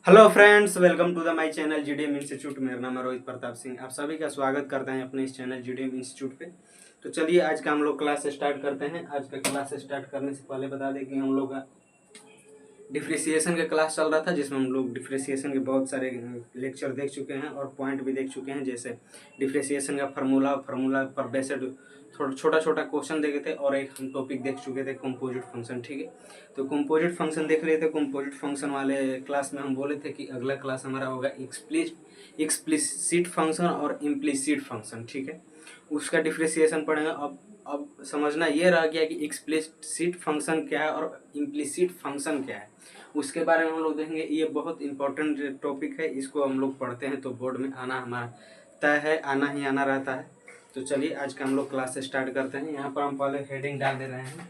Hello friends, welcome to the my channel GDM institute. मेरा नाम है रोहित प्रताप सिंह। आप सभी का स्वागत करते हैं अपने इस चैनल जीडीएम इंस्टीट्यूट पे। तो चलिए आज का हम लोग क्लास स्टार्ट करते हैं। आज का क्लास स्टार्ट करने से पहले बता दें कि हम लोग का डिफ्रेसिएशन का क्लास चल रहा था, जिसमें हम लोग डिफ्रेसिएशन के बहुत सारे लेक्चर देख चुके हैं और पॉइंट भी देख चुके हैं। जैसे डिफ्रेसिएशन का फार्मूला पर बेस्ड थोड़ा छोटा छोटा क्वेश्चन देखे थे, और एक हम टॉपिक देख चुके थे कंपोजिट फंक्शन। ठीक है, तो कंपोजिट फंक्शन देख रहे थे। कंपोजिट फंक्शन वाले क्लास में हम बोले थे कि अगला क्लास हमारा होगा एक्सप्लिसिट फंक्शन और इम्प्लिसिट फंक्शन। ठीक है, उसका डिफ्रेसिएशन पढ़ेंगे। अब समझना ये रह गया कि एक्सप्लिसिट फंक्शन क्या है और इम्प्लिसिट फंक्शन क्या है, उसके बारे में हम लोग देखेंगे। ये बहुत इंपॉर्टेंट टॉपिक है, इसको हम लोग पढ़ते हैं तो बोर्ड में आना हमारा तय है, आना ही आना रहता है। तो चलिए आज का हम लोग क्लास स्टार्ट करते हैं। यहाँ पर हम पहले हेडिंग डाल दे रहे हैं,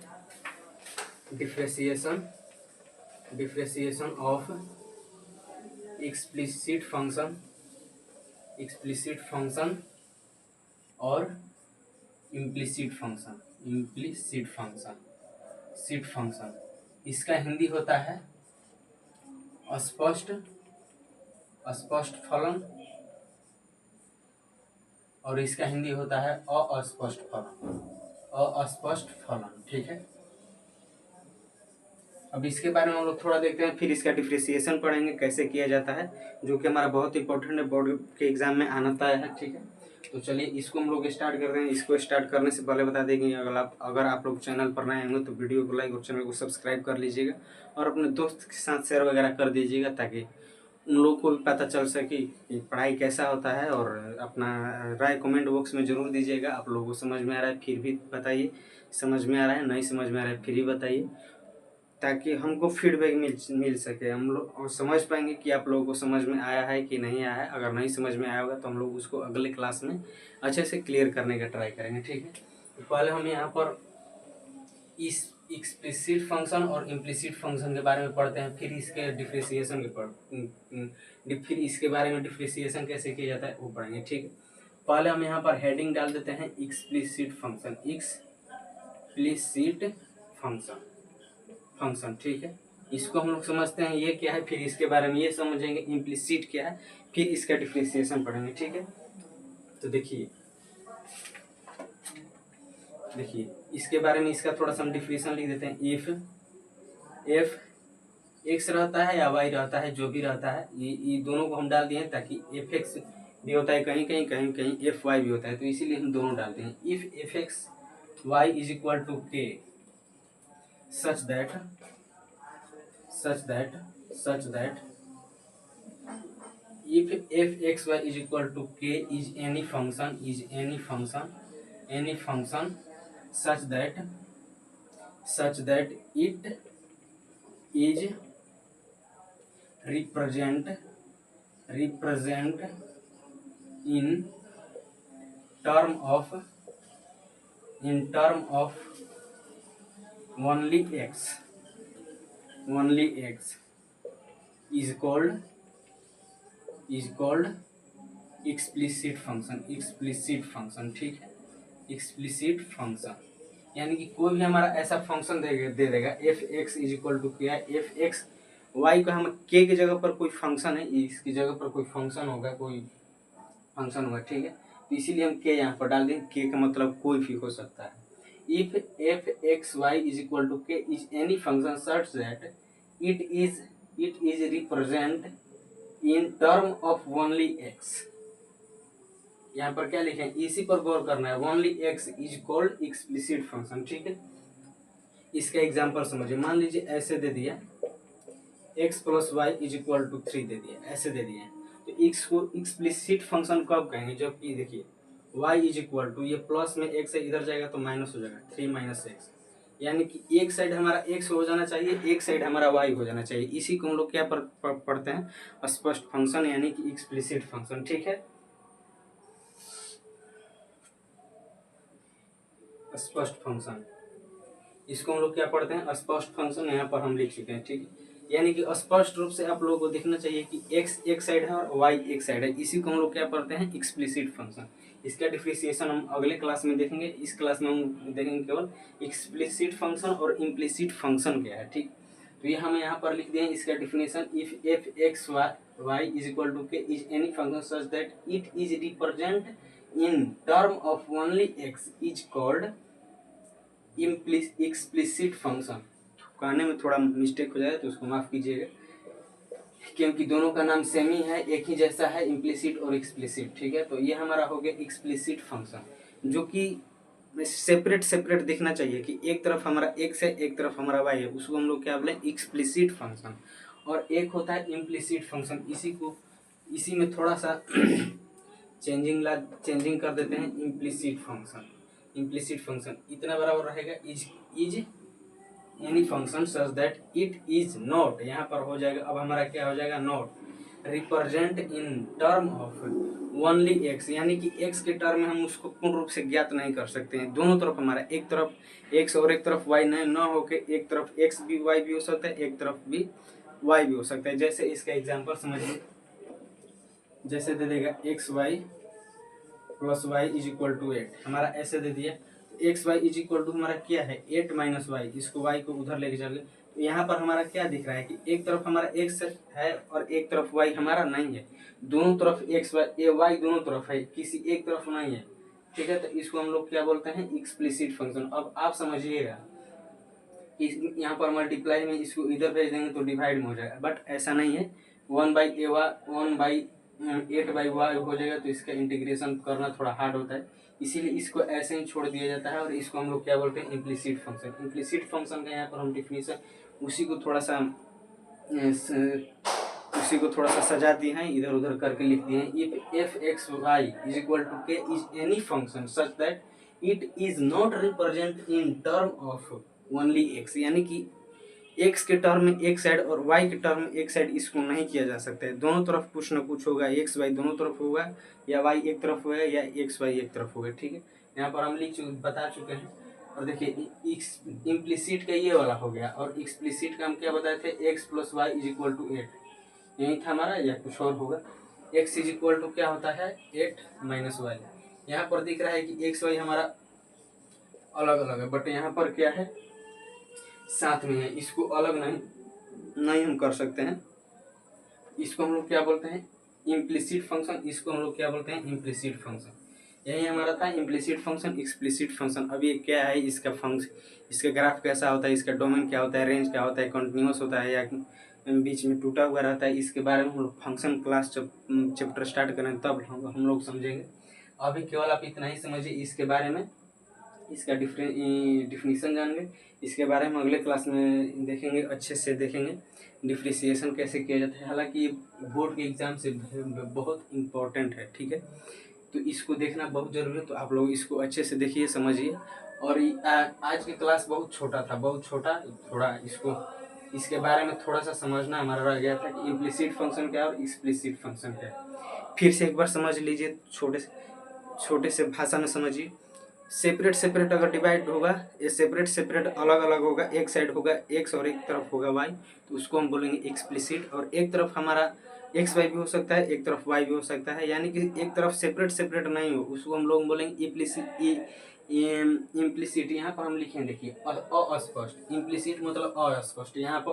डिफ्रेसिएशन ऑफ एक्सप्लिसिट फंक्शन और इम्प्लिसिट फंक्शन। इसका हिंदी होता है अस्पष्ट फलन, और इसका हिंदी होता है अस्पष्ट फलन। ठीक है, अब इसके बारे में हम लोग थोड़ा देखते हैं, फिर इसका डिफ्रेसिएशन पढ़ेंगे कैसे किया जाता है, जो कि हमारा बहुत इंपॉर्टेंट है, बोर्ड के एग्जाम में आना तय है। ठीक है, तो चलिए इसको हम लोग स्टार्ट करते हैं। इसको स्टार्ट करने से पहले बता दें कि अगर आप लोग चैनल पर नए होंगे तो वीडियो को लाइक और चैनल को सब्सक्राइब कर लीजिएगा, और अपने दोस्त के साथ शेयर वगैरह कर दीजिएगा, ताकि उन लोगों को भी पता चल सके कि पढ़ाई कैसा होता है। और अपना राय कमेंट बॉक्स में ज़रूर दीजिएगा। आप लोगों को समझ में आ रहा है फिर भी बताइए, समझ में आ रहा है नहीं समझ में आ रहा है फिर भी बताइए, ताकि हमको फीडबैक मिल सके। हम लोग और समझ पाएंगे कि आप लोगों को समझ में आया है कि नहीं आया है। अगर नहीं समझ में आया होगा तो हम लोग उसको अगले क्लास में अच्छे से क्लियर करने का ट्राई करेंगे। ठीक है, तो पहले हम यहाँ पर इस एक्सप्लिसिट फंक्शन और इम्प्लिसिट फंक्शन के बारे में पढ़ते हैं, फिर इसके डिफ्रेसिएशन फिर इसके बारे में डिफ्रेसिएशन कैसे किया जाता है वो पढ़ेंगे। ठीक है, पहले हम यहाँ पर हेडिंग डाल देते हैं एक्सप्लिसिट फंक्शन। ठीक है, इसको हम लोग समझते हैं ये क्या है, फिर इसके बारे में ये समझेंगे इम्प्लिसिट क्या है, फिर इसका डिफ्रेसिएशन पढ़ेंगे। ठीक है, तो देखिए इसके बारे में इसका थोड़ा सा हम डिफिनेशन लिख देते हैं। एफ एक्स रहता है या वाई रहता है, जो भी रहता है, ये दोनों को हम डाल दिए हैं, ताकि एफ एक्स भी होता है कहीं एफ वाई भी होता है, तो इसीलिए हम दोनों डालते हैं। If f x y is equal to k such that if fxy is equal to k is any function such that it is represent in term of only x is called explicit function। ठीक है, explicit function यानी कि कोई भी हमारा ऐसा function दे देगा f x is equal to क्या है, एफ एक्स वाई का हम के की जगह पर कोई फंक्शन है, इसकी जगह पर कोई फंक्शन होगा, ठीक है, तो इसीलिए हम के यहाँ पर डाल दें। के का मतलब कोई भी हो सकता है। If f x y is equal to k is any function such that it is represent in term of only x. यहाँ पर क्या लिखे हैं, इसी पर गौर करना है। Only x is called explicit function. ठीक है, इसका एग्जांपल समझिए। मान लीजिए ऐसे दे दिया x plus y is equal to 3 दे दिया, ऐसे दे दिया, तो x को एक्सप्लिसिट फंक्शन कब कहेंगे, जबकि देखिए y इज इक्वल टू, ये प्लस में x है, इधर जाएगा तो माइनस हो जाएगा, 3 माइनस एक्स, यानी कि एक साइड हमारा x हो जाना चाहिए, एक साइड हमारा y हो जाना चाहिए। इसी को हम लोग क्या पढ़ते हैं, स्पष्ट फंक्शन यानी कि एक्सप्लिसिट फंक्शन। ठीक है, स्पष्ट फंक्शन, इसको हम लोग क्या पढ़ते हैं, स्पष्ट फंक्शन, यहाँ पर हम लिख चुके हैं। ठीक है, यानी कि स्पष्ट रूप से आप लोगों को दिखना चाहिए कि x एक साइड है और y एक साइड है। इसी को हम लोग क्या पढ़ते हैं, एक्सप्लिसिट फंक्शन। इसका डिफरेंशिएशन हम अगले क्लास में देखेंगे। इस क्लास में हम देखेंगे केवल एक्सप्लिसिट फंक्शन और इम्प्लिसिट फंक्शन क्या है। ठीक, तो ये हम यहाँ पर लिख दिए इसका definition, if f x y is equal to k is any function such that it is represent in term of only x is called explicit function. कहने में थोड़ा मिस्टेक हो जाए तो उसको माफ कीजिएगा, क्योंकि दोनों का नाम सेम ही है, एक ही जैसा है, इम्प्लिसिट और एक्सप्लिसिट। ठीक है, तो ये हमारा हो गया एक्सप्लिसिट फंक्शन, जो कि सेपरेट सेपरेट दिखना चाहिए कि एक तरफ हमारा एक्स है एक तरफ हमारा वाई है, उसको हम लोग क्या बोले एक्सप्लिसिट फंक्शन। और एक होता है इम्प्लिसिट फंक्शन, इसी में थोड़ा सा चेंजिंग कर देते हैं। इम्प्लिसिट फंक्शन इतना बराबर रहेगा is any function such that it is not, यहाँ पर हो जाएगा, अब हमारा क्या हो जाएगा, not represent in term of only x, यानी कि एक्स के टर्म में हम उसको पूर्ण रूप से ज्ञात नहीं कर सकते हैं। दोनों तरफ हमारा, एक तरफ एक्स और एक तरफ वाई नहीं ना होके एक तरफ एक्स भी वाई भी हो सकता है, एक तरफ भी वाई भी हो सकता है। जैसे इसका एग्जांपल समझिए, जैसे दे देगा x y plus y is equal to 8, हमारा ऐसे दे दिया। X y is equal to हमारा क्या है 8 माइनस वाई, इसको वाई को उधर लेके चल गए, तो यहाँ पर हमारा क्या दिख रहा है कि एक तरफ हमारा एक्स है और एक तरफ वाई हमारा नहीं है, दोनों तरफ एक्स वाई दोनों तरफ है, किसी एक तरफ नहीं है। ठीक है, तो इसको हम लोग क्या बोलते हैं एक्सप्लिसिट फंक्शन। अब आप समझिएगा, यहाँ पर मल्टीप्लाई में इसको इधर भेज देंगे तो डिवाइड में हो जाएगा, बट ऐसा नहीं है, 1/8/y हो जाएगा, तो इसका इंटीग्रेशन करना थोड़ा हार्ड होता है, इसीलिए इसको ऐसे ही छोड़ दिया जाता है। और इसको हम लोग क्या बोलते हैं इम्प्लिसिट फंक्शन। इम्प्लिसिट फंक्शन का यहाँ पर हम डिफिनीशन उसी को थोड़ा सा सजा दिए हैं, इधर उधर करके लिख दिए हैं। If f x y is equal to k is any function such that it is not represent in term of only x, यानी कि एक्स के टर्म में एक साइड और वाई के टर्म में एक साइड इसको नहीं किया जा सकता है, दोनों तरफ कुछ ना कुछ होगा, एक्स वाई दोनों तरफ होगा, या वाई एक तरफ होगा या एक्स वाई एक तरफ होगा। ठीक है, यहाँ पर हम बता चुके हैं। और देखिए इम्प्लिसिट का ये वाला हो गया, और एक्सप्लिसिट का हम क्या बताए थे, x plus y is equal to 8, यही था हमारा, या कुछ और होगा। एक्स इज इक्वल टू क्या होता है 8 माइनस वाई, यहाँ पर दिख रहा है कि एक्स वाई हमारा अलग अलग है, बट यहाँ पर क्या है साथ में है, इसको अलग नहीं हम कर सकते हैं। इसको हम लोग क्या बोलते हैं इम्प्लिसिट फंक्शन, इसको हम लोग क्या बोलते हैं इम्प्लिसिट फंक्शन। यही हमारा था इम्प्लिसिट फंक्शन एक्सप्लिसिट फंक्शन। अब ये क्या है, इसका इसका ग्राफ कैसा होता है, इसका डोमेन क्या होता है, रेंज क्या होता है, कंटिन्यूस होता है या बीच में टूटा हुआ रहता है, इसके बारे में हम लोग फंक्शन क्लास जब चैप्टर स्टार्ट करें तब हम लोग समझेंगे। अभी केवल आप इतना ही समझिए इसके बारे में, इसका डिफिनीशन जानेंगे, इसके बारे में अगले क्लास में देखेंगे, अच्छे से देखेंगे डिफ्रेंशिएशन कैसे किया जाता है। हालांकि बोर्ड के एग्जाम से बहुत इम्पोर्टेंट है। ठीक है, तो इसको देखना बहुत ज़रूरी है, तो आप लोग इसको अच्छे से देखिए समझिए। और आज की क्लास बहुत छोटा था, बहुत छोटा, थोड़ा इसके बारे में थोड़ा सा समझना हमारा रह गया था कि इम्प्लिसिट फंक्शन क्या है और एक्सप्लिसिट फंक्शन क्या है। फिर से एक बार समझ लीजिए, छोटे से भाषा में समझिए। सेपरेट सेपरेट अगर डिवाइड होगा, ये सेपरेट अलग अलग होगा, एक साइड होगा एक्स और एक तरफ होगा वाई, तो उसको हम बोलेंगे एक्सप्लिसिट। और एक तरफ हमारा एक्स वाई भी हो सकता है, एक तरफ वाई भी हो सकता है, यानी कि एक तरफ सेपरेट नहीं हो, उसको हम लोग बोलेंगे इम्प्लिसिट। यहाँ पर हम लिखें, देखिए अस्पष्ट, इम्प्लिसिट मतलब अस्पष्ट, यहाँ पर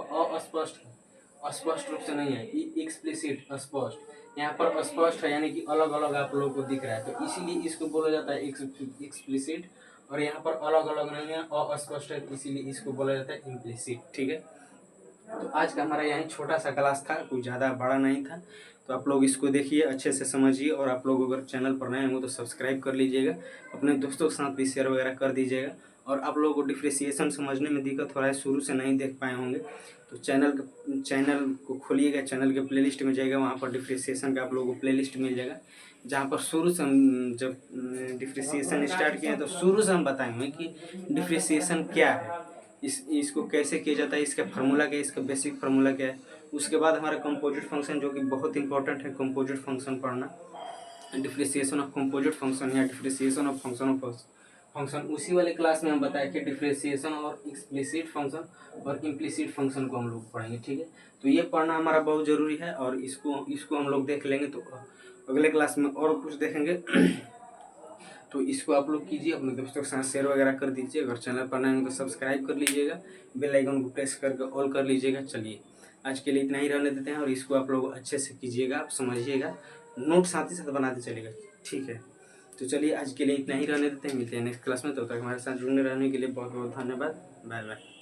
अस्पष्ट रूप से नहीं है, एक्सप्लिसिट स्पष्ट, यहाँ पर स्पष्ट है, यानी कि अलग अलग आप लोगों को दिख रहा है, तो इसीलिए इसको बोला जाता है एक्सप्लिसिट। और यहाँ पर अलग अलग नहीं है, अस्पष्ट है, इसीलिए इसको बोला जाता है इम्प्लिसिट। ठीक है, तो आज का हमारा यही छोटा सा क्लास था, कोई ज़्यादा बड़ा नहीं था, तो आप लोग इसको देखिए अच्छे से समझिए। और आप लोग अगर चैनल पर नए होंगे तो सब्सक्राइब कर लीजिएगा, अपने दोस्तों के साथ भी शेयर वगैरह कर दीजिएगा। और आप लोगों को डिफ्रेंशिएशन समझने में दिक्कत हो रहा है, शुरू से नहीं देख पाए होंगे, तो चैनल को खोलिएगा, चैनल के प्लेलिस्ट में जाएगा, वहाँ पर डिफ्रेंशिएशन का आप लोगों को प्लेलिस्ट मिल जाएगा, जहाँ पर शुरू से हम जब डिफ्रेंशिएशन स्टार्ट किया तो शुरू से हम बताएंगे कि डिफ्रेंशिएशन क्या है, इसको कैसे किया जाता है, इसका फार्मूला क्या है, इसका बेसिक फार्मूला क्या है। उसके बाद हमारा कंपोजिट फंक्शन, जो कि बहुत इंपॉर्टेंट है, कंपोजिट फंक्शन पढ़ना, डिफ्रेंशिएशन ऑफ कंपोजिट फंक्शन या डिफ्रेंशिएशन ऑफ फंक्शन उसी वाले क्लास में हम बताया कि डिफ्रेंशिएशन और एक्सप्लिसिट फंक्शन और इम्प्लिसिट फंक्शन को हम लोग पढ़ेंगे। ठीक है, तो ये पढ़ना हमारा बहुत ज़रूरी है, और इसको हम लोग देख लेंगे, तो अगले क्लास में और कुछ देखेंगे। तो इसको आप लोग कीजिए, अपने दोस्तों के साथ शेयर वगैरह कर दीजिए। अगर चैनल पर नए हो तो सब्सक्राइब कर लीजिएगा, बेल आइकन को प्रेस करके ऑल कर लीजिएगा। चलिए आज के लिए इतना ही रहने देते हैं, और इसको आप लोग अच्छे से कीजिएगा, आप समझिएगा, नोट साथ ही साथ बनाते चलिएगा, ठीक है। तो चलिए आज के लिए इतना ही रहने देते हैं, मिलते हैं नेक्स्ट क्लास में। तब तक हमारे साथ जुड़ने रहने के लिए बहुत बहुत धन्यवाद। Bye bye.